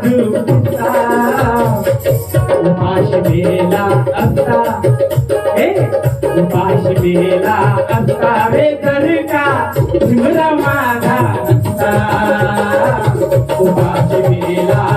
दुखता उपाश मेला असता हे उपाश मेला असता रे कणका जीवन माझा असता उपाश मेला